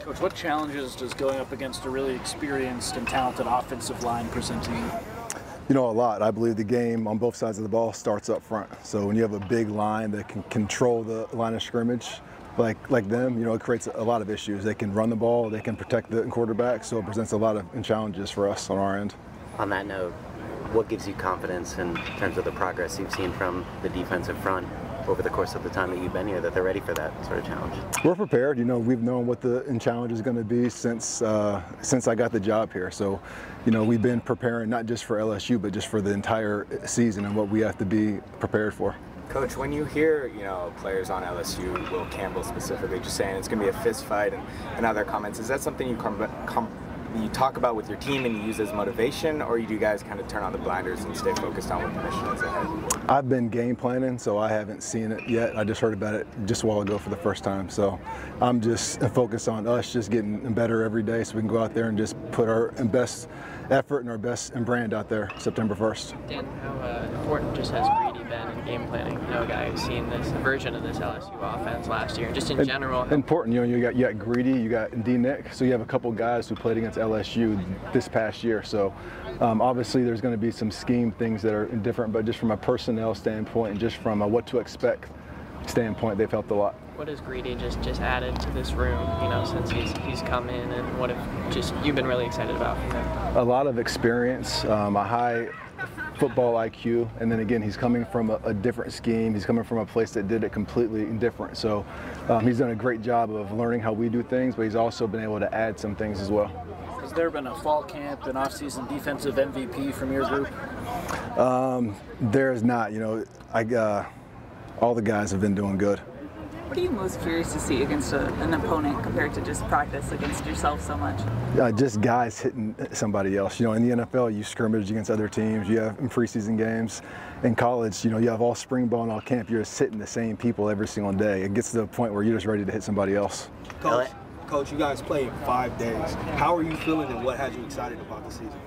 Coach, what challenges does going up against a really experienced and talented offensive line present to you? You know, a lot. I believe the game on both sides of the ball starts up front. So when you have a big line that can control the line of scrimmage, like them, you know, it creates a lot of issues. They can run the ball, they can protect the quarterback, so it presents a lot of challenges for us on our end. On that note, what gives you confidence in terms of the progress you've seen from the defensive front over the course of the time that you've been here, that they're ready for that sort of challenge? We're prepared. You know, we've known what the challenge is going to be since I got the job here. So, you know, we've been preparing not just for LSU, but just for the entire season and what we have to be prepared for. Coach, when you hear, you know, players on LSU, Will Campbell specifically, just saying it's going to be a fist fight and other comments, is that something you talk about with your team and you use as motivation, or do you guys kind of turn on the blinders and stay focused on what the mission is ahead? I've been game planning, so I haven't seen it yet. I just heard about it just a while ago for the first time. So I'm just focused on us just getting better every day so we can go out there and just put our best effort and our best brand out there September 1st. Dan, how important just has Greedy been in game planning? You know, a guy who's seen this version of this LSU offense last year, just in general. Important. You know, you got Greedy, you got D-Nick, so you have a couple guys who played against LSU this past year. So obviously there's going to be some scheme things that are different, but just from a personnel standpoint and just from a what to expect standpoint, they've helped a lot. What has Greedy just added to this room, you know, since he's come in, and what have just you've been really excited about from him? A lot of experience, a high football IQ, and then again, he's coming from a different scheme. He's coming from a place that did it completely different. So he's done a great job of learning how we do things, but he's also been able to add some things as well. Has there been a fall camp and off-season defensive MVP from your group? There is not. You know, all the guys have been doing good. What are you most curious to see against an opponent compared to just practice against yourself so much? Just guys hitting somebody else. You know, in the NFL, you scrimmage against other teams. You have in preseason games. In college, you know, you have all spring ball and all camp. You're just hitting the same people every single day. It gets to the point where you're just ready to hit somebody else. Coach, you guys played 5 days. How are you feeling, and what has you excited about the season?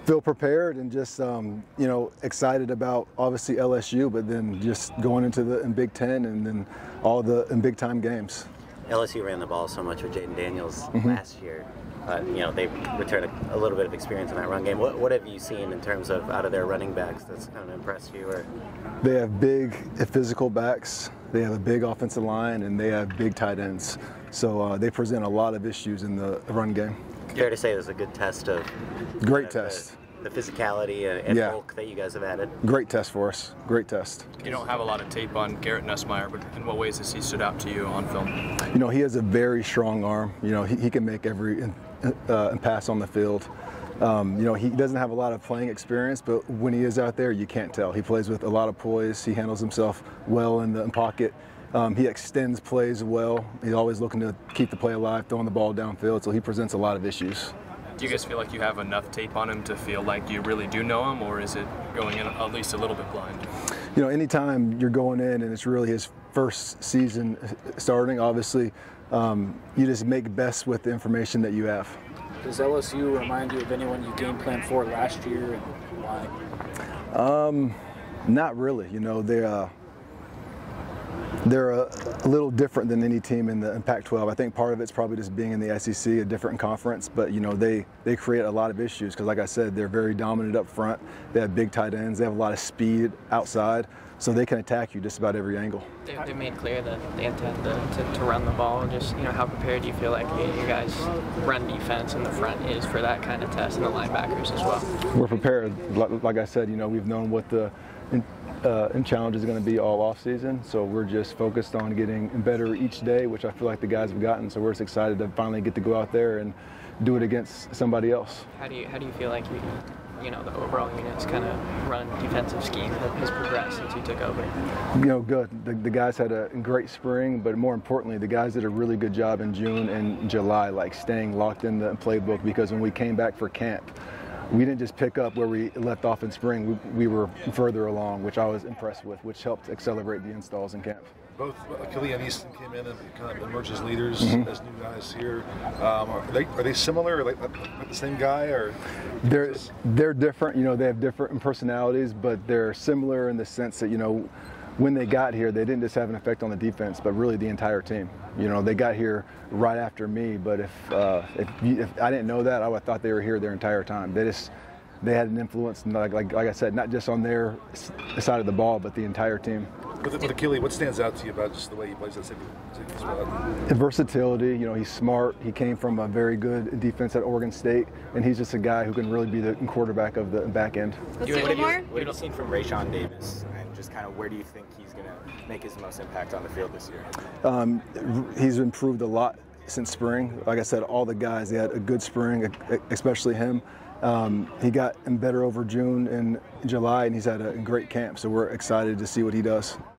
Feel prepared and just, you know, excited about obviously LSU, but then just going into the Big Ten and then all the big time games. LSU ran the ball so much with Jaden Daniels last year. You know, they returned a little bit of experience in that run game. What have you seen in terms of out of their running backs that's kind of impressed you? Or? They have big physical backs. They have a big offensive line, and they have big tight ends. So they present a lot of issues in the run game. Fair to say it was a good test of great test. The physicality and bulk that you guys have added. Great test for us. Great test. You don't have a lot of tape on Garrett Nussmeier, but in what ways has he stood out to you on film? You know, he has a very strong arm. You know, he can make every pass on the field. You know, he doesn't have a lot of playing experience, but when he is out there, you can't tell. He plays with a lot of poise. He handles himself well in the pocket. He extends plays well. He's always looking to keep the play alive, throwing the ball downfield, so he presents a lot of issues. Do you guys feel like you have enough tape on him to feel like you really do know him, or is it going in at least a little bit blind? You know, anytime you're going in and it's really his first season starting, obviously, you just make best with the information that you have. Does LSU remind you of anyone you game planned for last year, and why? Not really. You know, they're a little different than any team in the Pac-12. I think part of it's probably just being in the SEC, a different conference, but you know, they create a lot of issues because, like I said, they're very dominant up front. They have big tight ends. They have a lot of speed outside, so they can attack you just about every angle. They made clear that they intend to run the ball. Just, you know, how prepared do you feel like your guys' run defense in the front is for that kind of test, and the linebackers as well? We're prepared. Like I said, you know, we've known what the challenge is going to be all off season, so we're just focused on getting better each day, which I feel like the guys have gotten. So we're just excited to finally get to go out there and do it against somebody else. How do you feel like you know, the overall unit's kind of run defensive scheme that has progressed since you took over? You know, good. The guys had a great spring, but more importantly, the guys did a really good job in June and July, like staying locked in the playbook, because when we came back for camp, we didn't just pick up where we left off in spring. We were further along, which I was impressed with, which helped accelerate the installs in camp. Both Kelly and Easton came in and kind of emerged as leaders, as new guys here. Are they similar, like the same guy, or? They're different. You know, they have different personalities, but they're similar in the sense that, you know, when they got here, they didn't just have an effect on the defense, but really the entire team. You know, they got here right after me, but if I didn't know that, I would have thought they were here their entire time. They had an influence, like I said, not just on their side of the ball, but the entire team. With Achille, what stands out to you about just the way he plays that safety spot? The versatility, you know, he's smart. He came from a very good defense at Oregon State, and he's just a guy who can really be the quarterback of the back end. What have you seen from Rayshawn Davis, and just kind of where do you think he's going to make his most impact on the field this year? He's improved a lot since spring. Like I said, all the guys, they had a good spring, especially him. He got better over June and July, and he's had a great camp, so we're excited to see what he does.